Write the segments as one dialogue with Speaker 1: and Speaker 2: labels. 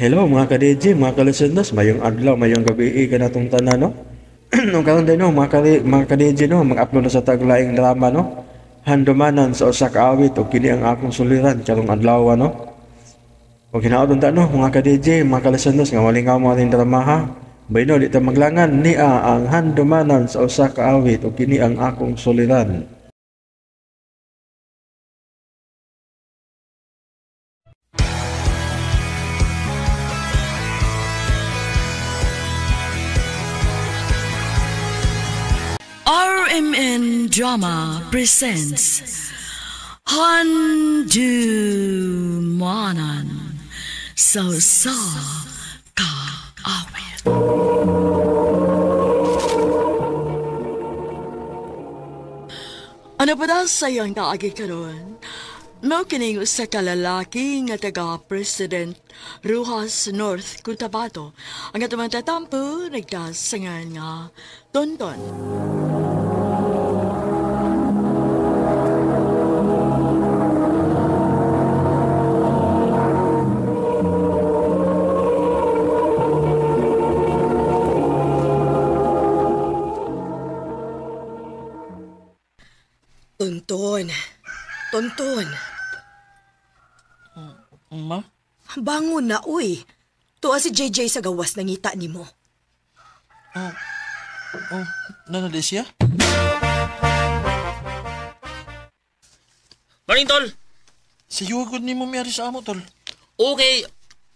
Speaker 1: Hello mga ka-DJ, mga ka-listeners, mayong adlaw, mayong gabi ka na itong tanan, no? Nung karon din, no, mga ka-DJ, no, mag-upload na sa taglaing drama, no? Handumanan sa usa ka awit o kini ang akong suliran karong adlaw, no? O hinaot unta, no, mga ka-DJ, mga ka-listeners, nga walingaw mo ating drama, ha? Bayno, di ta maglangan niya ang handumanan sa usa ka awit o kini ang akong suliran.
Speaker 2: RMN Drama presents Handumanan sa ka awit. Ano pa daw sayang kaagi karon? Mao kining usa ka lalaki nga taga President Rojas North Cotabato ang atumang tatampo nagdasangan nga Tonton.
Speaker 3: Tonton. Tonton.
Speaker 4: Ma?
Speaker 3: Bangon na, uy. Tuwa si JJ sa gawas nangita ni mo.
Speaker 4: Nanali siya?
Speaker 5: Morning, Tol.
Speaker 4: Si Yugod ni mo miyari sa amo, tol.
Speaker 5: Okay.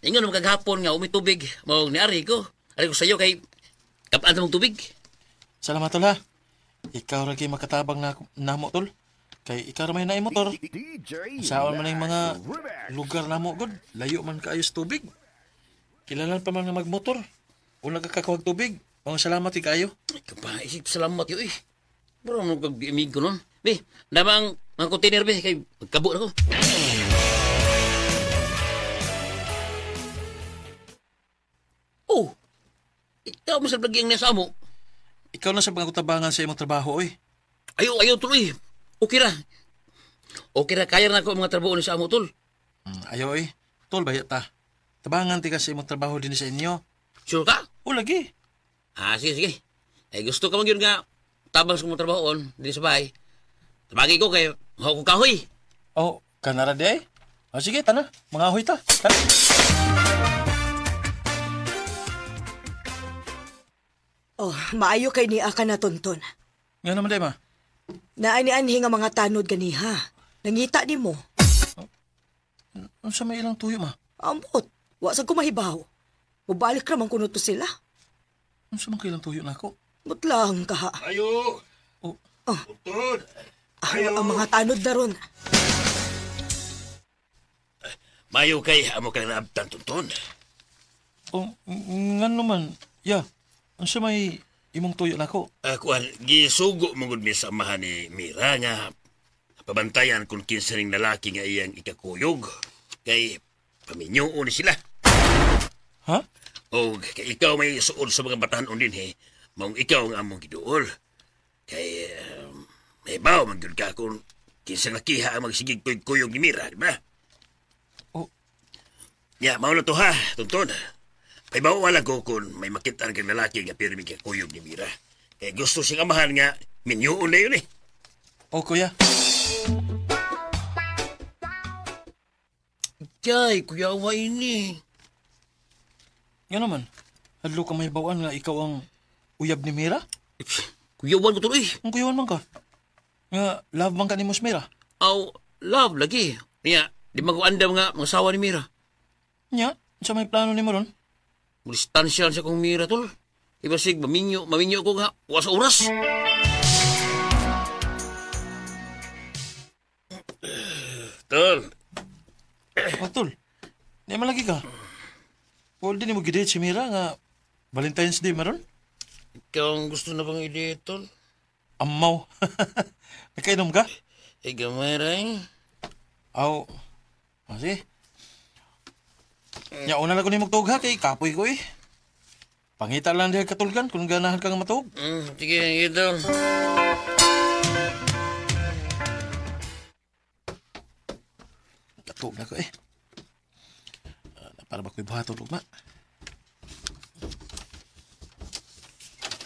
Speaker 5: Ingon naman kaghapon nga umitubig. Mao niari ko. Ari ko sa iyo kay kapaan mong tubig.
Speaker 4: Salamat, tol, ha? Ikaw lagi makatabang na namo, tol. Kay ikaw ramay na yung motor. Saan man yung mga lugar namo, god. Layo man kaayos tubig. Kilalan pa man nga magmotor. Una ka kakuhag tubig. Mga salamat kayo.
Speaker 5: Ay, kapaisip salamat yun eh. Bro, nung kag-imig ko nun. Be, namang mga container, be. Kay magkabo na ko. Oh! Ikaw mo sa lagi ang nasa mo.
Speaker 4: Ikaw na sa mga kutabangan sa imong trabaho, oy.
Speaker 5: Ayaw tuloy. Okay ra. Okay ra, kaya na ako ang mga trabaho ni sa amo, Tol.
Speaker 4: Ayaw, oy. Tol, bayat ta. Tabangan ti ka sa imong trabaho din sa inyo.
Speaker 5: Sure ka?
Speaker 4: O, lagi.
Speaker 5: Sige. Eh, gusto ka man yun nga tabang sa mga trabahoon, din sa bahay. Tabagi ko kay ako kahoy.
Speaker 4: Oh, kanara di ay? O, sige, tana. Mga ahoy ta. Tana.
Speaker 3: Oh, maayo kay ni Aka na, Tonton.
Speaker 4: Nga naman, ma.
Speaker 3: Naani-anhi nga mga tanod ganiha. Nangita ni mo.
Speaker 4: Ano sa may ilang tuyo, ma?
Speaker 3: Ambot, wasag ko mahibaw. Mubalik raman kuno to sila.
Speaker 4: Ano sa mga ilang tuyo na ako?
Speaker 3: Butlang ka ha.
Speaker 5: Ayo!
Speaker 4: Oh,
Speaker 5: Tuntun!
Speaker 3: Ang mga tanod na ron.
Speaker 5: Mayo kay amo ka na abtan, Tuntun.
Speaker 4: nga naman. Ya, ano sa may imong tuyo na ako?
Speaker 5: Kuan, gisugo mong mi sa amahan ni Mira nga pabantayan kung kinsa ning lalaki nga iyang ikakuyog. Kay paminyoon ni sila.
Speaker 4: Ha?
Speaker 5: O kay ikaw may suod sa mga batahanon din he. Maong ikaw ang among giduol. Kay may baw man gyud ka kung kinsa nakiha ang magsigig kuyog ni Mira, di ba?
Speaker 4: Oh.
Speaker 5: Ya, mao na to ha, Tuntun. May bawa wala ko kung may makita ng lalaki nga pirmi kay kuyog ni Mira. Kaya gusto siyang amahan nga minyoon na yun eh.
Speaker 4: O, kuya.
Speaker 5: Jay, kuya awa ini.
Speaker 4: Nga naman. Hadlo ka may bawaan nga ikaw ang uyab ni Mira?
Speaker 5: Kuya awan ko tuloy.
Speaker 4: Ang kuyawan man ka. Nga, love man ka ni Mira?
Speaker 5: Aw, love lagi. Niya, di mag-uandam nga mga asawa ni Mira.
Speaker 4: Nya, sa may plano ni mo ron?
Speaker 5: Distansya siya kong Mira, tol. Iba sig, maminyo ko nga. Wasa oras. Tol.
Speaker 4: O, tol. Di malagi ka. Pwede ni mo gidate si Mira nga Valentine's Day maron?
Speaker 5: Ikaw ang gusto na bang ideya, tol?
Speaker 4: Amaw. Nakainom ka?
Speaker 5: Gamay rin.
Speaker 4: Aw. Kasi. Nya una lang ko ni magtuog ha kay kapoy ko eh. Pangita lang diha katulgan kung ganahan ka nga matuog.
Speaker 5: Sige, ito.
Speaker 4: Katuog na ko eh. Para ba ko'y buhaton, ugma?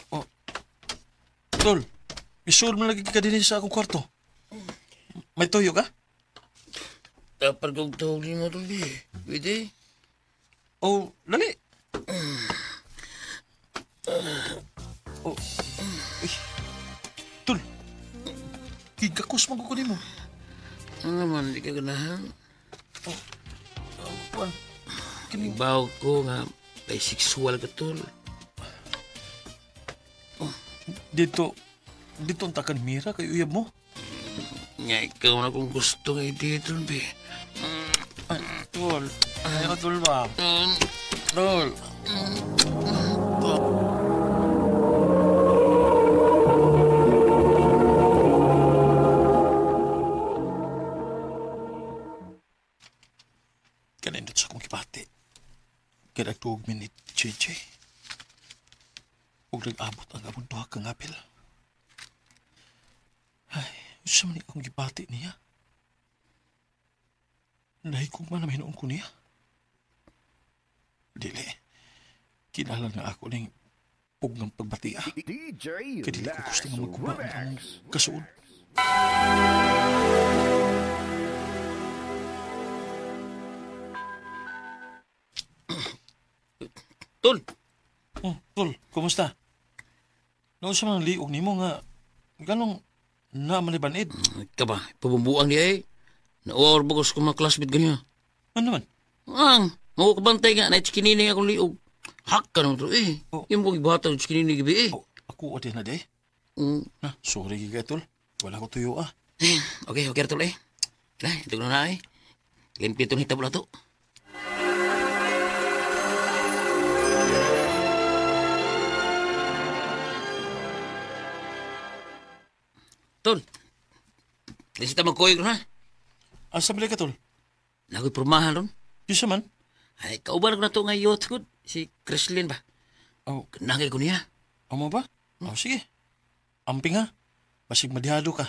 Speaker 4: Oh, tol, isul mo lagi ka din sa akong kwarto. May tuyo ka?
Speaker 5: Dapat kong tawag ni mo, tol, pwede?
Speaker 4: Oh, dali. Oh, uy. Tol, gigakos mo kukunin mo.
Speaker 5: Ano naman, di ka ganahan?
Speaker 4: Juan,
Speaker 5: Ibaw ko nga, bisexual ka, tol.
Speaker 4: dito ang takan mira kay uyab mo.
Speaker 5: Nga, ikaw na kung gusto nga dito, be.
Speaker 4: Ay, tol. Ayaw, tol ba? Tol. Kanindot sa akong kipati. Kaya nagtuog minute, JJ. Huwag nag-abot ang among duha kang apel. Ay, saan man akong kipati niya? Lahi kong man naman ko niya. Dili, kinala nga ako ng pugnang pagbatia. Kaya dili ko gusto nga magkuba ang kasuod.
Speaker 5: Tol,
Speaker 4: Oh, tol, kumusta? Noon sa mga liog ni mo nga, ganong namanibanid.
Speaker 5: ka ba, pabumbuang niya eh. Na-orbogos ko mga classmate ganyan.
Speaker 4: Ano naman?
Speaker 5: Ang, makukabantay nga, na-chikinini akong liog. Hak ka naman to eh.
Speaker 4: Oh.
Speaker 5: Yung kong ibatang chikinini gabi eh.
Speaker 4: Oh, ako o din na day.
Speaker 5: Mm.
Speaker 4: Na, sorry giga tol. Wala ko tuyo ah.
Speaker 5: Okay, tol eh. Nah, ito ko na eh. Limpyo itong hitabo na to. Tol, lisita magkoy ko na.
Speaker 4: Asa balik ka tol?
Speaker 5: Nagoy pormahan ron.
Speaker 4: Yusa man?
Speaker 5: Ay, kauban ko na to nga youth good. Si Chrislyn ba?
Speaker 4: Oh,
Speaker 5: Nangay ko niya.
Speaker 4: amo ba? Oh, sige. Amping ha. Basig madihado ka.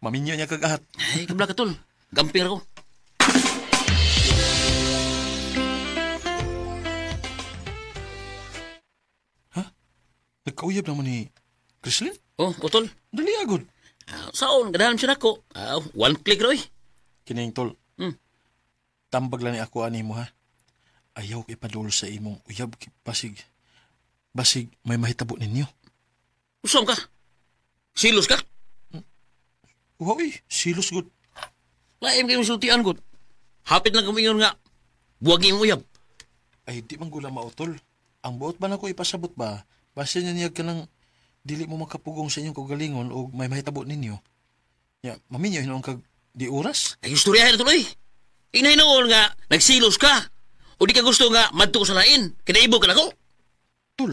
Speaker 4: Maminyo niya kagahat.
Speaker 5: Ay, kabla ka tol. Gamping ako.
Speaker 4: Nagkauyab naman ni Chrislyn?
Speaker 5: Oh, tol.
Speaker 4: Dali agad.
Speaker 5: Saon, ganahan siya nako. One click roy.
Speaker 4: Kining tol.
Speaker 5: Hmm.
Speaker 4: Tambag lang ni ako ani mo ha. Ayaw ipadul sa imong uyab basig may mahitabo ninyo.
Speaker 5: Usam ka. Silos ka.
Speaker 4: Uy, silos good.
Speaker 5: Laim kayo sultian gud. Hapit lang kumingon nga. Buwag yung uyab.
Speaker 4: Ay di man gula mautol. Ang buot ba nako ipasabot ba? Basta niya ka ng dili mo makapugong sa inyong kagalingon o may mahitabo ninyo. Ya, maminyo hinong kag di oras.
Speaker 5: Ay, istoryahin na tuloy. Inay na nga, nagsilos ka. O di ka gusto nga, madto ko sa lain. Kinaibo ka na ko.
Speaker 4: Tol.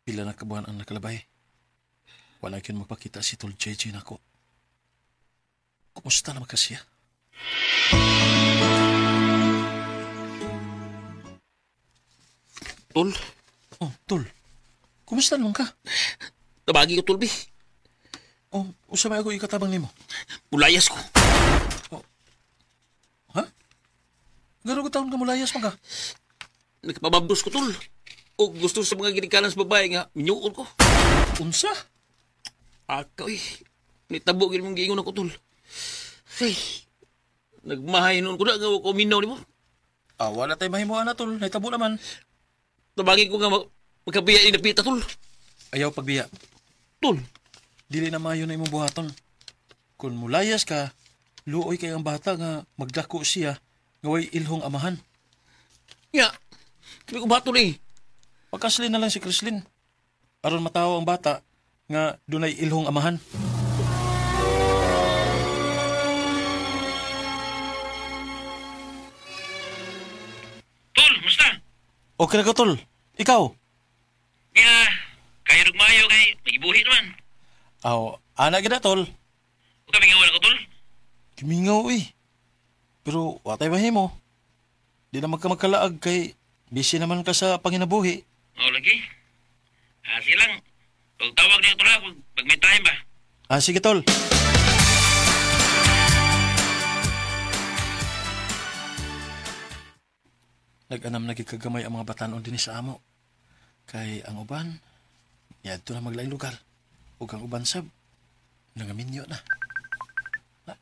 Speaker 4: Pila na kabuhan ang nakalabay. Wala yun magpakita si Tol JJ nako. Kumusta naman kasi?
Speaker 5: Tol,
Speaker 4: Oh, Tol. Kumusta naman ka?
Speaker 5: tabagi ko tulbi.
Speaker 4: Oh, usa may ako ikatabang nimo.
Speaker 5: Mulayas ko.
Speaker 4: Ha? Garo ko taon ka mulayas man ka?
Speaker 5: Nagpababdos ko tol. O gusto sa mga ginikanan sa babae nga, minyukol ko.
Speaker 4: Unsa?
Speaker 5: Akaw eh. Nitabo gini mong giingon ako tol. Ay, nagmahay noon ko na nga ako minaw ni mo.
Speaker 4: Ah, wala tayo mahimuan na, Tol. Naitabo naman.
Speaker 5: Tabagi ko nga magkabiya yung napita tol.
Speaker 4: Ayaw pagbiya.
Speaker 5: Tol,
Speaker 4: Dili na mayo na imong buhaton. Kung mulayas ka, luoy kay ang bata nga magdako siya nga way ilhong amahan.
Speaker 5: ya. Hindi ko bato ni.
Speaker 4: Pagkaslin na lang si Chrislyn. Aron matawa ang bata nga dunay ilhong amahan.
Speaker 5: Tol, musta?
Speaker 4: Okay na ka, Tol. Ikaw?
Speaker 5: Ya, kaya nagmayo kay nagibuhi naman.
Speaker 4: Aw, anak gina, Tol.
Speaker 5: Huwag kami nga wala ko tol.
Speaker 4: Kimingaw, Pero watay mahimo. Di na magkalaag kay busy naman ka sa panginabuhi.
Speaker 5: O, lagi. Sige lang. Pag tawag niya tol ha, pag may time ba?
Speaker 4: Ah, sige, Tol. nag-anam nagikagamay ang mga batanon din sa amo. Kay ang uban, yadto na maglaing lugar. Ug ang uban sab, nangaminyo na.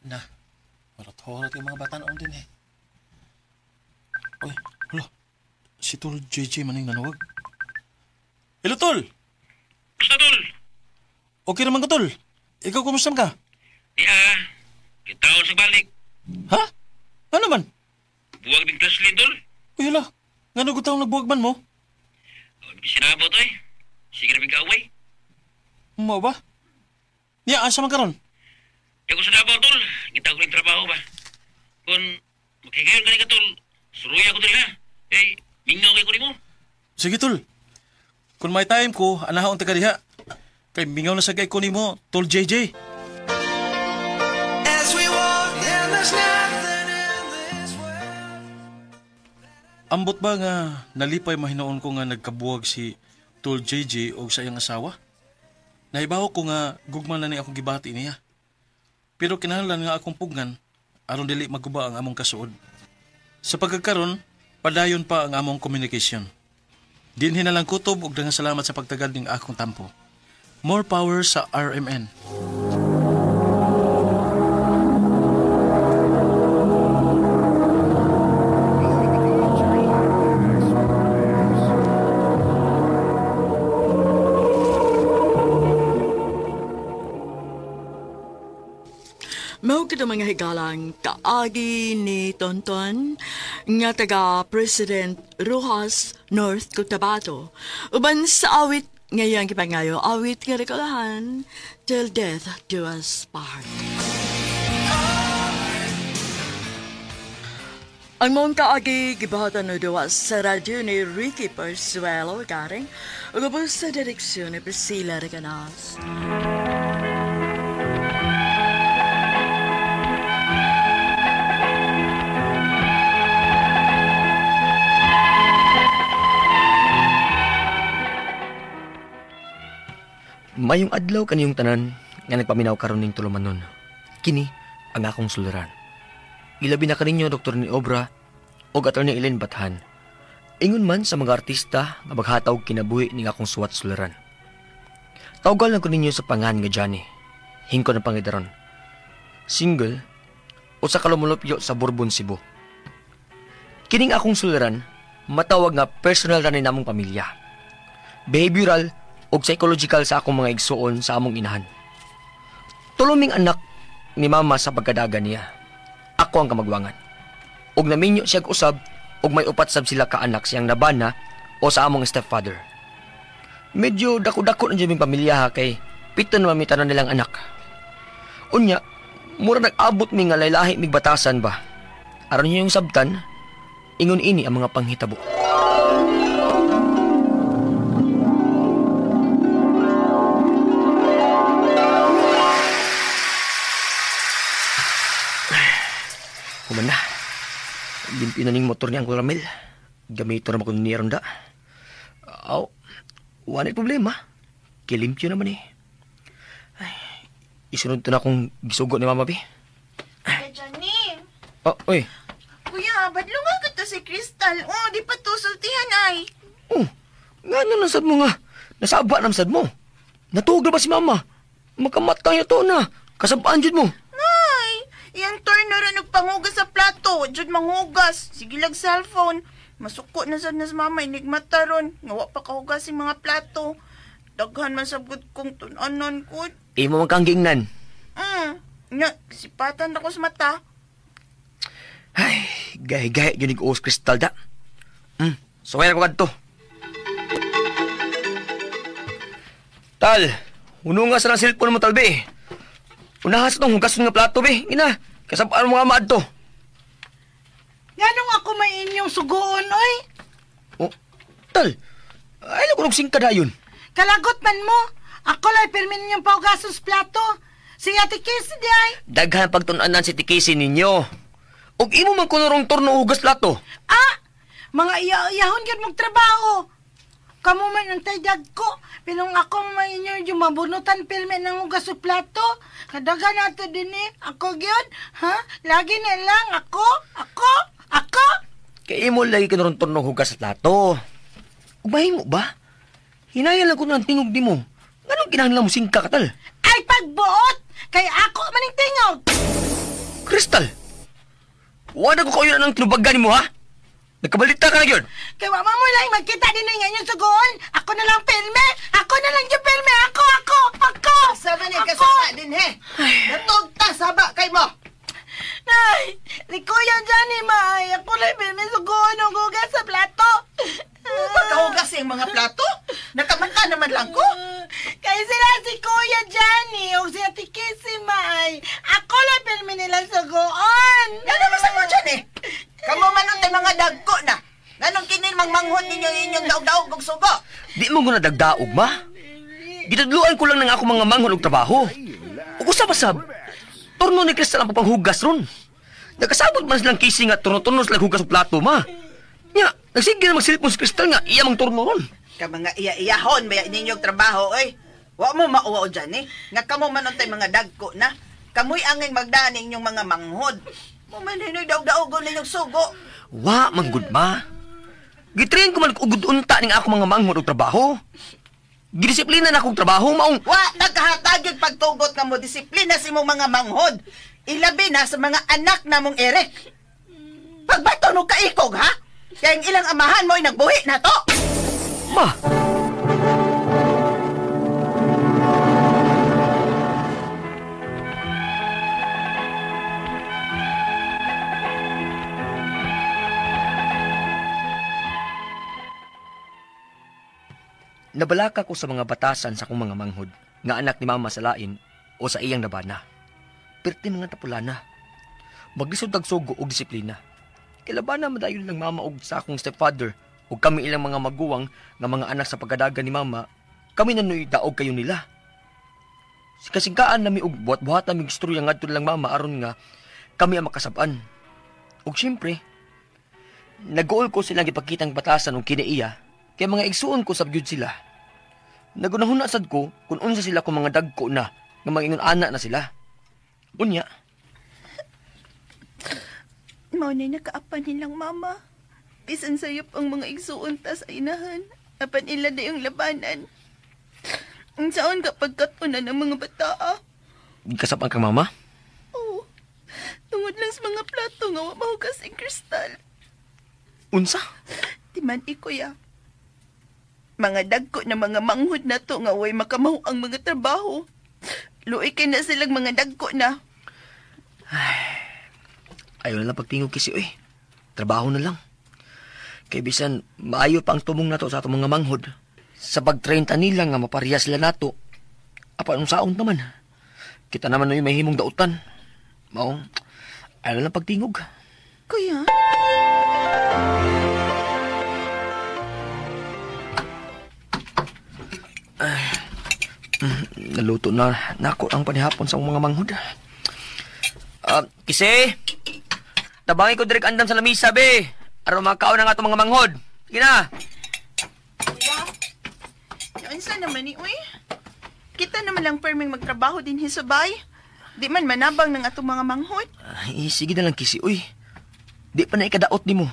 Speaker 4: Na, marot-horot yung mga batanon din eh. Oy, hala, si Tol JJ maning nanawag. Hello, Tol!
Speaker 5: Basta, Tol.
Speaker 4: Okay naman ka, Tol. Ikaw, kumusta ka?
Speaker 5: Kitaon sa balik.
Speaker 4: Ha? Ano man?
Speaker 5: Buwag din Kathleen, Tol.
Speaker 4: Uy, hala, nga nagutang nagbuwag man mo?
Speaker 5: Sinabot, oy. Sige na bigaway.
Speaker 4: Mo ba? Niya, asa man karon?
Speaker 5: Kaya ko sa Davao, Tol. Ngita ko rin trabaho ba? Kung makigayon ka ni ka, Tol, suruya ko, Tol, ha? Eh, mingaw kay ko ni mo.
Speaker 4: Sige, Tol. Kung may time ko, anahaon taga diha. Kay mingaw na sa gay ko ni mo, Tol JJ. Ambot ba nga nalipay mahinoon ko nga nagkabuwag si Tol JJ o sa iyang asawa? Naibaw ko nga gugman na ni akong gibati niya. Pero kinahanglan nga akong pugnan aron dili maguba ang among kasuod. Sa pagkakaron, padayon pa ang among communication. Dinhi na lang kutob ug daghang salamat sa pagtagad ning akong tampo. More power sa RMN.
Speaker 2: Mao kada mga higalang kaagi ni Tonton nga taga President Rojas, North Cotabato. Uban sa awit ngayang kipangayo, awit nga rekalahan till death do us part. Ang mong kaagi gibahatan no duwas sa radyo ni Ricky Persuelo garing ugabos sa direksyon ni Priscilla Reganas.
Speaker 6: Mayong adlaw kaniyong tanan nga nagpaminaw karon ning tulumanon. Kini ang akong suliran. Ilabi na kaninyo Dr. ni Obra o Atty. Ellen Bathan. Ingon man sa mga artista nga maghataw kinabuhi ning akong suwat suliran. Tawgal lang ko ninyo sa pangan nga Johnny. Hingko na pangidaron. Single o sa kalumulupyo sa Bourbon, Cebu. Kining akong suliran matawag nga personal ra ni namong pamilya. Behavioral o psychological sa akong mga igsuon sa among inahan. Tuluming anak ni mama sa pagkadaga niya. Ako ang kamagwangan. Og naminyo siya usab og may upat sab sila ka anak siyang nabana o sa among stepfather. Medyo dako-dako na dyan pamilya ha kay pito na mamitanan nilang anak. Unya, mura nag-abot mi nga laylahi mig batasan ba. Aron niyo yung sabtan, ingon ini ang mga panghitabo. Human na. Limpyo na ning motor niya ang Caramel. Gamito na makon niya ronda. Aw, wala problema. Kilimpyo naman eh. Ay, isunod to na akong gisugo ni Mama B.
Speaker 7: Kuya Johnny.
Speaker 6: Oh, oy.
Speaker 7: Kuya, badlungan ka to si Crystal. Oh, di pa to sultihan ay.
Speaker 6: Oh, nga na nasad mo nga. Nasaba na nasad mo. Natuog na ba si Mama? Makamatay na to na. Kasabaan dyan mo.
Speaker 7: Ay, iyang turn na rin nagpangugas sa plato. Diyod manghugas. Sige lang cellphone. Masuko na sad na sa Mama. Inigmata ron. Ngawa pa kahugas yung mga plato. Daghan man sabgot kong tunanon ko.
Speaker 6: Imo man kang gingnan.
Speaker 7: Nya, sipatan ako sa mata.
Speaker 6: Ay, gahi-gahi yun yung Crystal da. So kaya ko kadto. Tal, uno nga sa ng cellphone mo tal, be. Unahas itong hugas nga plato, be. Ina, kasapaan mo nga maad to.
Speaker 8: Yanong ako may inyong sugoon, oy.
Speaker 6: Oh, tal, ay ko nagsingka da yun.
Speaker 8: Kalagot man mo. Ako lang permin ninyong paugasos plato. Si Ate Casey di ay.
Speaker 6: Daghan pagtunanan si Tikisi ninyo. Og imo man kunurong turno hugas plato.
Speaker 8: Ah! Mga iya-iyahon yun magtrabaho. Kamu man ang taydag ko. Pero ako may inyo yung mabunutan permin ng hugas sa plato. Kadaga na to din eh. Ako yun. Ha? Lagi na lang. Ako.
Speaker 6: Kaya imo lagi ka naron turno hugas sa plato. Ubahin mo ba? Hinaya lang ko ng tingog di mo. Anong kinahanglan mo singka katal?
Speaker 8: Ay, pagbuot! Kay ako maning tingog!
Speaker 6: Crystal! Wala ko kayo na ng tinubagan mo, ha? Nagkabalita ka na yun!
Speaker 8: Kay wama mo lang magkita din ng inyong sugoon! Ako na lang pirme! Ako na lang yung pirme! Ako!
Speaker 7: Sabi ni kasama din, he. Natugta, saba kay mo.
Speaker 8: Nay! Ni Kuya Johnny, may! Ako lang pirme sugoon ng gugas sa plato!
Speaker 7: Pagkahugas yung mga plato? Nakamanta naman lang ko.
Speaker 8: Kaya sila si Kuya Johnny o si Ate Kissy, may! Ako lang pirme nilang sugoon!
Speaker 7: Yan naman sa mo dyan, eh. Kamu manon tayo mga dagko na. Ganong kinil manghod ninyo inyong daog-daog kong sugo.
Speaker 6: Di mo guna dagdaog, ma? Gitadluan ko lang ng ako mga manghod og trabaho. O kusab-asab, turno ni Crystal ang papanghugas ron. Nagkasabot man silang kissing at turno-turno silang hugas og plato, ma. Nya, nagsige na magsilipon si Crystal nga iya mang turno ron.
Speaker 7: Ka mga iya-iyahon ba ninyong trabaho, oy. Wa mo mauwa dyan, eh. Nga kamo manon tayo mga dagko na. Kamoy angay magdaning yung mga manghod. Mamaninoy daog-daog ninyong sugo.
Speaker 6: Wa, manggod, ma. Gitrain ko man ugod unta ning ako mga manghod og trabaho. Gidisiplina na akong trabaho, maong...
Speaker 7: Wa, nagkahatag yung pagtugot nga mo disiplina sa imong mga manghod. Ilabi na sa mga anak na mong Eric. Pagbato no kaikog, ha? Kaya ang ilang amahan mo ay nagbuhi na to.
Speaker 6: Ma! Nabalaka ko sa mga batasan sa akong mga manghod, nga anak ni mama sa lain o sa iyang nabana. Perti mga tapulana. Maglisod tagsugo og disiplina. Kilabana madayon lang mama og sa akong stepfather ug kami ilang mga maguwang nga mga anak sa pagkadaga ni mama, kami nanuy daog kayo nila. Si kasingkaan nami og buhat-buhatan mig istorya ngadto lang mama aron nga kami ang makasab-an. Ug syempre, nag-uol ko silang ipakitang batasan og kinaiya kay mga igsuon ko sabgyud sila. Nagunahuna sad ko kung unsa sila kung mga dagko na nga mangingon ana na sila. Unya.
Speaker 7: Mao na nakaapan nilang mama. Bisan sayop ang mga igsuon ta sa inahan. Apan ila na yung labanan. Ang saan kapag katuna ng mga bata.
Speaker 6: Kasapan kang mama?
Speaker 7: Oo. Tungod lang sa mga plato nga wa mahugas ang kristal.
Speaker 6: Unsa?
Speaker 7: Timan ikuya. Mga dagko na mga manghod na to nga way makamaw ang mga trabaho. Luoy kay na silang mga dagko na.
Speaker 6: Ayaw na lang pagtingog kasi, oy. Trabaho na lang. Kay bisan, maayo pa ang tumong nato sa atong mga manghod. Sa pag-30 nila nga mapariya sila nato. Apa nung saon naman. Kita naman na yung may himong dautan. Maong, ayaw na lang pagtingog.
Speaker 7: Kuya?
Speaker 6: Naluto na nako ang panihapon sa mga manghod. Kisi, tabangin ko direk andam sa lamisa, be. Aron makaon na nga itong mga manghod. Sige na.
Speaker 7: Kuya? Yan sa naman ni, uy. Kita naman lang perming magtrabaho din hisabay. Di man manabang ng atong mga manghod.
Speaker 6: Ay, sige na lang, Kisi, uy. Di pa na ikadaot ni mo.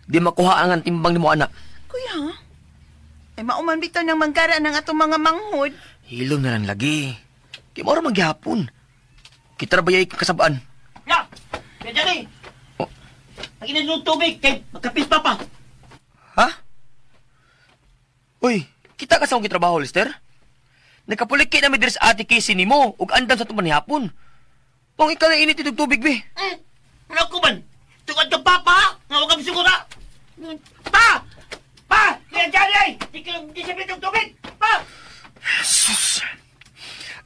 Speaker 6: Di makuha ang timbang ni mo, anak.
Speaker 7: Kuya, ay mauman bitaw ng manggara ng atong mga manghod.
Speaker 6: Hilom na lang lagi. Di mo rin maghihapon. Kita na bayay kang kasabaan.
Speaker 9: Ya! Kaya dyan eh!
Speaker 6: Oh.
Speaker 9: Ang inan yung tubig, kay magkapis pa pa.
Speaker 6: Ha? Uy, kita ka sa akong kitrabaho, Lester? Nagkapulik na may dress ate Casey ni mo ug andam sa tuman ni hapon. Pang ikaw na init itong tubig, be.
Speaker 9: Ano ko man? Tukad ka pa, pa! Nga huwag kami sigura! Pa! Pa! Kaya dyan eh! Di siya bitong tubig! Pa!
Speaker 6: Sus!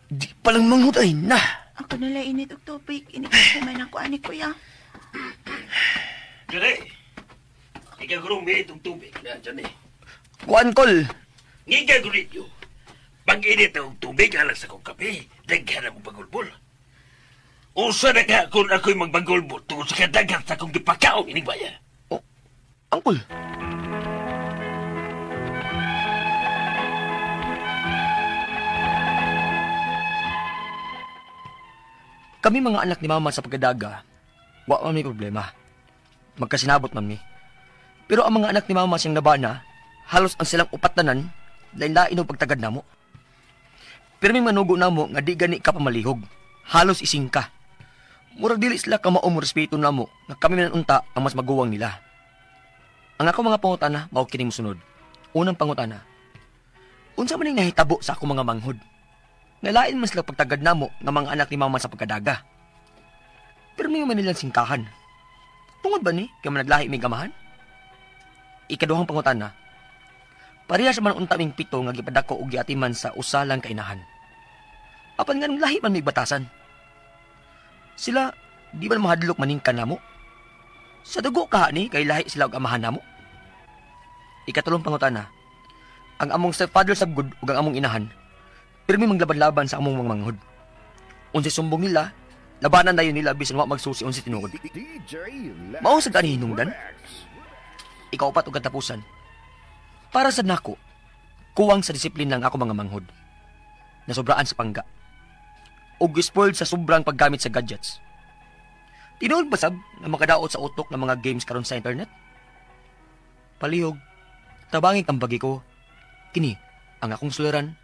Speaker 6: Di palang manghod ay na.
Speaker 7: Ako nalang init og tubig. Init man ako ani, kuya.
Speaker 5: Dire, ikaw gurumi itong tubig na dyan eh.
Speaker 6: Kuan kol.
Speaker 5: Ngigay ko ninyo. Pag-init ang tubig alas akong kape, daghan ang bagulbol. Usa na ka kung ako'y magbagulbol tungkol sa kadagat sa akong gipakaw inibaya.
Speaker 6: Oh, angkol. Kami mga anak ni mama sa pagkadaga, wa man may problema. Magkasinabot man mi. Pero ang mga anak ni mama siyang nabana, halos ang silang upatanan, lain-lain o pagtagad namo. Pero may manugo namo nga di gani ka pamalihog. Halos ising ka. Murag dili sila ka maong respeto namo nga kami manunta ang mas maguwang nila. Ang ako mga pangutana, mao kining mosunod. Unang pangutana, unsa man ning nahitabo sa ako mga manghod? Nalain man sila pagtagad namo nga mga anak ni mama sa pagkadaga. Pero may manilang singkahan. Tungod ba ni kaya man naglahi may gamahan? Ikaduhang pangutana, parehas man unta ming pito nga gipadako og giatiman sa usalang kainahan. Apan nga lahi man may batasan. Sila di man mahadlok maningkan namo. Sa dugo ka ni kay lahi sila og amahan namo. Ikatulong pangutana, ang among stepfather sabgud ug ang among inahan, pirmi manglaban-laban sa among mga manghod. Unsay sumbong nila, labanan dayon nila bisan wa magsusi unsay tinuod. Mao sa gani hinungdan. Ikaw pat og katapusan. Para sa nako, kuwang sa disiplina ng ako mga manghod. Nasobraan sa pangga. O spoiled sa sobrang paggamit sa gadgets. Tinuod ba sab na makadaot sa utok ng mga games karon sa internet? Palihog, tabangin kang bagi ko. Kini, ang akong suliran,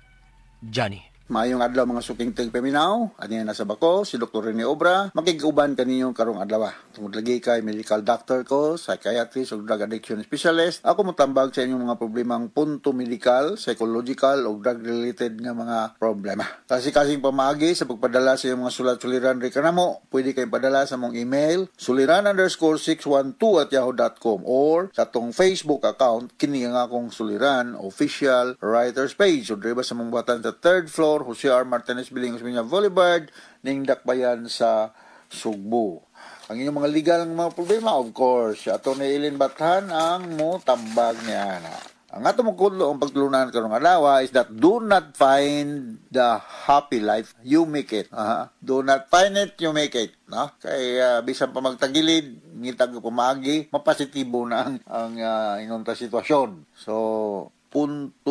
Speaker 6: Johnny.
Speaker 10: Maayong adlaw mga suking tigpaminaw, ani na sa bako si Dr. Rene Obra, makiguban kaninyo karong adlaw. Tungod lagi kay medical doctor ko, psychiatrist ug drug addiction specialist. Ako motambag sa inyong mga problemang punto medical, psychological ug drug related nga mga problema. Kasi kasing pamaagi sa pagpadala sa iyong mga sulat-suliran ri kanamo, pwede kayong padala sa mong email suliran_612@yahoo.com or sa tong Facebook account kini ang akong suliran official writers page. So driba sa mong buhatan sa 3rd floor Jose R. Martinez Bilingos Minya Boulevard ning Dakbayan sa Sugbo. Ang inyong mga legal ng mga problema, of course, ato ni Eileen Bathan ang motambag niya na. Ang ato mong kudlo ang pagtulunan karong adlaw is that do not find the happy life, you make it. Do not find it, you make it. No? Kaya bisan pa magtagilid, ngitag pamagi, mapasitibo na ang inunta sitwasyon. So, punto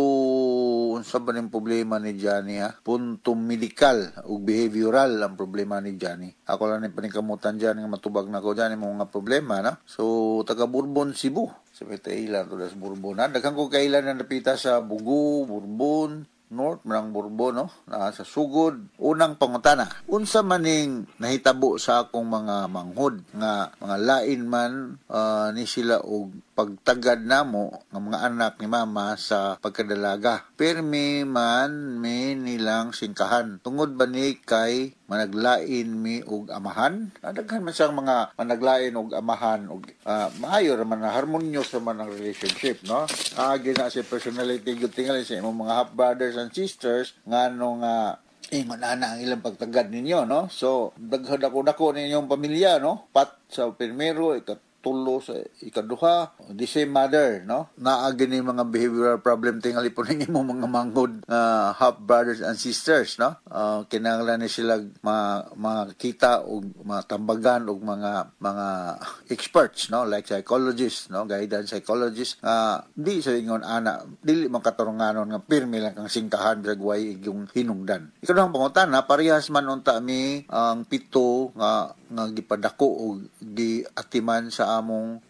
Speaker 10: unsa ba ning problema ni Johnny punto medical ug behavioral ang problema ni Johnny. Ako lang ni paningkamutan diyan nga matubag na ko diyan mga problema na. So taga Bourbon, Cebu. Sa Petailan to das Bourbon. Daghang ko kailan na napita sa Bugo, Bourbon, North, Marang Bourbon, no? Sa Sugod. Unang pangutana, unsa maning nahitabo sa akong mga manghod nga mga lain man ni sila og pagtagad namo ng mga anak ni mama sa pagkadalaga. Permi man may nilang singkahan. Tungod ba ni kay managlain mi og amahan? Daghan man siyang mga managlain og amahan og maayo ra man na harmonious man ang relationship, no? Gina si personality good tingali sa imong mga half brothers and sisters ngano nga ingon ana ang ilang pagtagad ninyo, no? So daghan dako ninyong pamilya, no? Pat sa primero tulo sa ikaduha, the same mother, no? Naagi ni mga behavioral problem tingali po ninyo mga manghod half brothers and sisters, no? Kinahanglan ni sila makita og matambagan og mga experts, no? Like psychologists, no? Guidance psychologists. Di sa ingon ana, dili man katarunganon nga pirmi lang kang singkahan dragway yung hinungdan. Ikaduhang pangutana, parehas man unta mi ang pito nga gipadako og giatiman sa among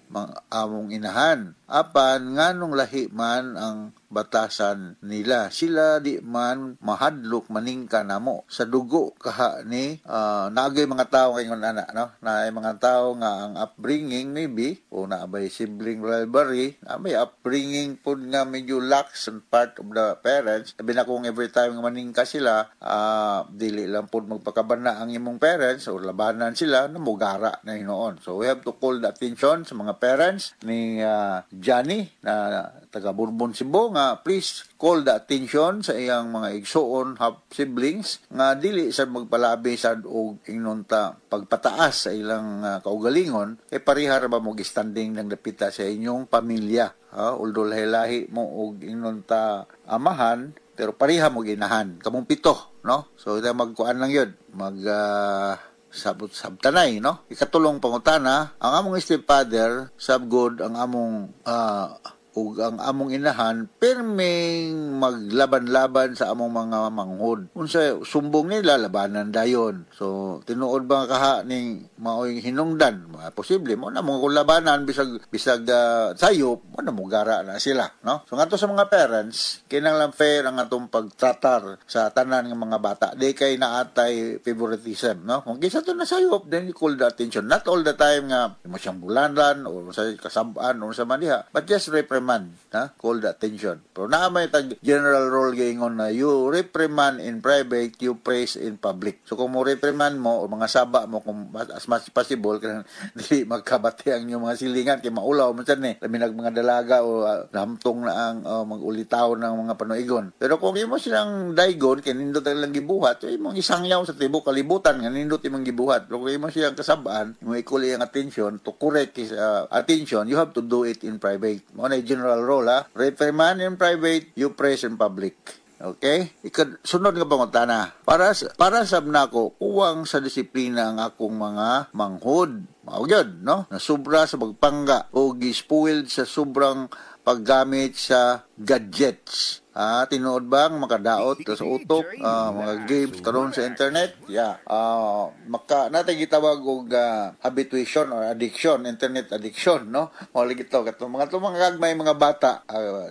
Speaker 10: inahan. Apan nganong lahi man ang batasan nila, sila di man mahadlok maningka namo sa dugo kaha ni naagay mga tawo ingon ana, no? Naay mga tawo nga ang upbringing maybe o naabay sibling rivalry, may upbringing pud nga medyo lax on part of the parents. Sabi na kung every time nga maningka sila, dili lang pud magpakabana ang imong parents o labanan sila, namugara na hinoon. So we have to call the attention sa mga parents ni Johnny na taga Bourbon, Cebu nga please call the attention sa iyang mga igsoon half siblings nga dili sad magpalabi sad og inunta pagpataas sa ilang kaugalingon pareha ra ba mo standing ng dapita sa inyong pamilya, although lahi-lahi mo og inunta amahan pero pareha mo ginahan kamong pito, no? So ita magkuan lang yun sabtanay, no? Ikatulong pangutana, ang among stepfather sabgod ang among ug ang among inahan perming maglaban-laban sa among mga manghod. Unsa sumbong nila labanan dayon. So tinuod ba kaha ning mao'y hinungdan, posible mo na mga kulabanan bisag sayop mo na mo gara na sila, no? So ngadto sa mga parents kinahanglan fair ang atong pagtratar sa tanan ng mga bata. Di kay naatay favoritism, no? Kung kisa to na sayop, then you call the attention. Not all the time nga mo siyang bulandan o sa kasabaan o sa maniha, but just reprimand, ha? Call the attention. Pero na may general rule gingon na you reprimand in private, you praise in public. So kung mo reprimand mo o mga saba mo kung as much possible kanang dili magkabati ang inyong mga silingan kay maulaw man sad ni labi mga dalaga o lamtong na ang magulitaw ng mga panuigon. Pero kung imo silang daygon kay nindot ang lang gibuhat, imong isangyaw sa tibuok kalibutan nga nindot imong gibuhat. Pero kung imo siyang kasabaan, mo ikuli ang attention to correct his attention, you have to do it in private. Mo na general rule, ha? Reprimand in private, you praise in public. Okay? Sunod nga pangutana. Para sab nako kuwang sa disiplina ang akong mga manghod. Mao gyud, no? Na sobra sa pagpangga o gispoiled sa sobrang paggamit sa gadgets. Tinuod bang makadaot sa utok, mga games karon sa internet? Yeah. Natay gitawag og habituation or addiction, internet addiction, no? Wala gitaw katong mga gagmay mga bata,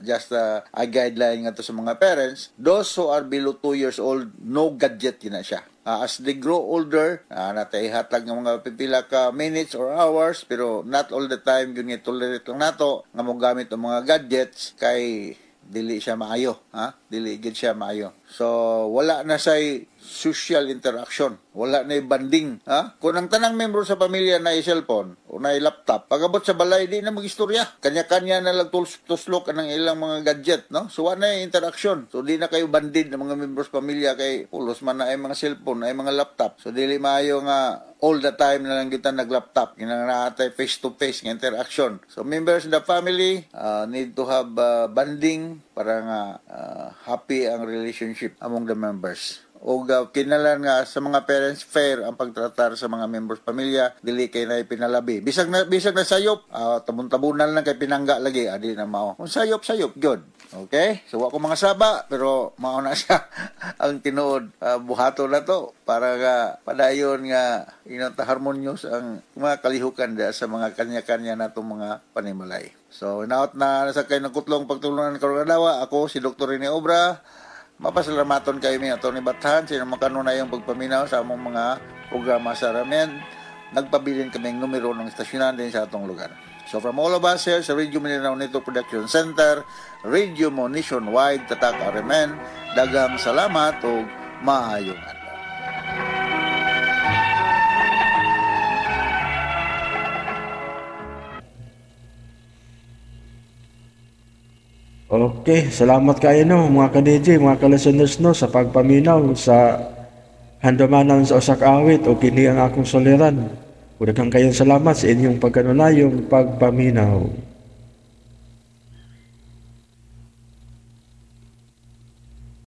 Speaker 10: just a guideline nga to sa mga parents, those who are below 2 years old, no gadget na siya. As they grow older, natay hatag ng mga pipila ka minutes or hours, pero not all the time yun tolerate lang nato nga mo gamit ang mga gadgets kay dili siya maayo, dili gid siya maayo. So wala na say social interaction, wala na banding, kung ang tanang membro sa pamilya na cellphone o na laptop, pagabot sa balay di na magistorya, kanya-kanya na lang tuslok ang ilang mga gadget, no? So wala na interaction, so di na kayo bandid ng mga membro sa pamilya kay pulos man na ay mga cellphone, ay mga laptop, so dili maayo nga all the time na lang kita nag-laptop, kinanganaatay face-to-face ng interaction. So members in the family need to have bonding para nga happy ang relationship among the members. O kinalan nga sa mga parents fair ang pagtratar sa mga members pamilya, dili kay na pinalabi. Bisag na sayop, tabon-tabunan lang kay pinangga lagi, di na mao. Kung sayop good. Okay? So wa ko mga saba pero mao na siya ang tinuod buhaton na to para nga padayon nga harmonious ang mga kalihukan sa mga kanya-kanya natong mga panimalay. So inaot na sa kay nagkutlong pagtulungan karong adlaw, ako si Dr. Rene Obra. Mapasalamaton kayo mi Atty. Bathan sa makanunayang pagpaminaw sa among mga programa sa ramen. Nagpabilin kaming numero ng istasyonan din sa atong lugar. So from all of us here sa Radio Mindanao Network Production Center, Radio Mo Nationwide, Tatak Aramen, dagang salamat o maayong adlaw.
Speaker 1: Okay, salamat kayo no, mga ka-DJ, mga ka-listeners no, sa pagpaminaw sa handamanan sa usak awit o kini ang akong soliran. Udaghang kayong salamat sa inyong pagkanunayong pagpaminaw.